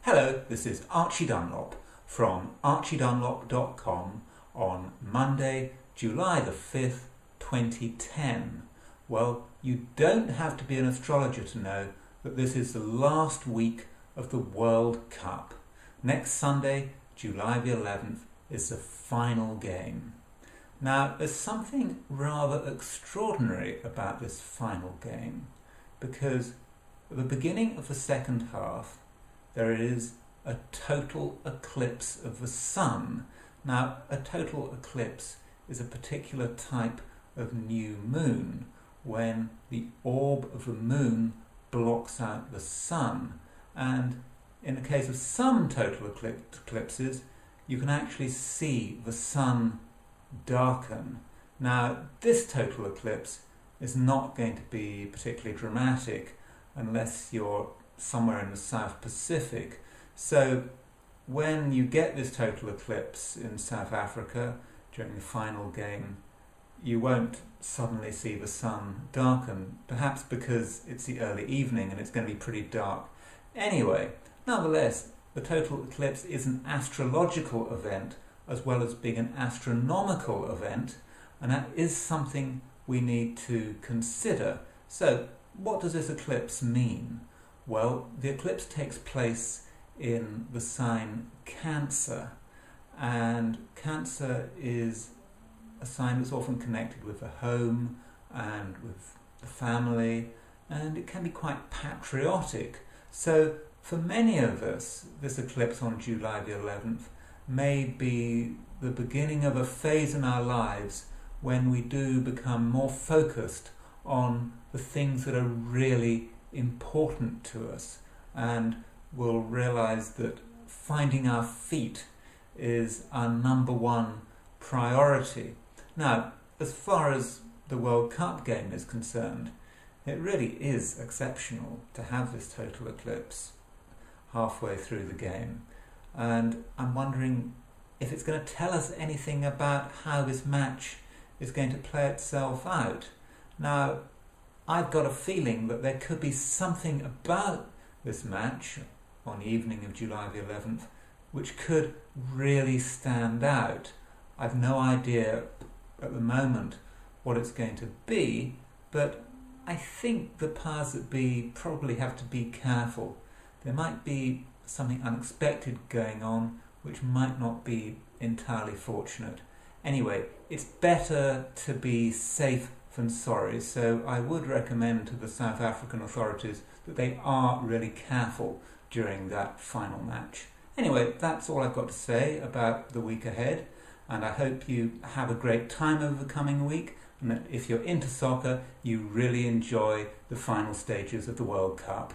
Hello, this is Archie Dunlop from archiedunlop.com on Monday, July the 5th, 2010. Well, you don't have to be an astrologer to know that this is the last week of the World Cup. Next Sunday, July the 11th, is the final game. Now, there's something rather extraordinary about this final game, because at the beginning of the second half, there is a total eclipse of the sun. Now, a total eclipse is a particular type of new moon when the orb of the moon blocks out the sun. And in the case of some total eclipses, you can actually see the sun darken. Now, this total eclipse is not going to be particularly dramatic unless you're somewhere in the South Pacific. So when you get this total eclipse in South Africa during the final game, you won't suddenly see the sun darken, perhaps because it's the early evening and it's going to be pretty dark. Anyway, nonetheless, the total eclipse is an astrological event as well as being an astronomical event, and that is something we need to consider. So, what does this eclipse mean? Well, the eclipse takes place in the sign Cancer, and Cancer is a sign that's often connected with the home and with the family, and it can be quite patriotic. So for many of us, this eclipse on July the 11th may be the beginning of a phase in our lives when we do become more focused on the things that are really important to us, and we'll realize that finding our feet is our number one priority. Now, as far as the World Cup game is concerned, it really is exceptional to have this total eclipse halfway through the game, and I'm wondering if it's going to tell us anything about how this match is going to play itself out. Now, I've got a feeling that there could be something about this match on the evening of July the 11th which could really stand out. I've no idea at the moment what it's going to be, but I think the powers that be probably have to be careful. There might be something unexpected going on which might not be entirely fortunate. Anyway, it's better to be safe than sorry, so I would recommend to the South African authorities that they are really careful during that final match. Anyway, that's all I've got to say about the week ahead, and I hope you have a great time over the coming week, and that if you're into soccer, you really enjoy the final stages of the World Cup.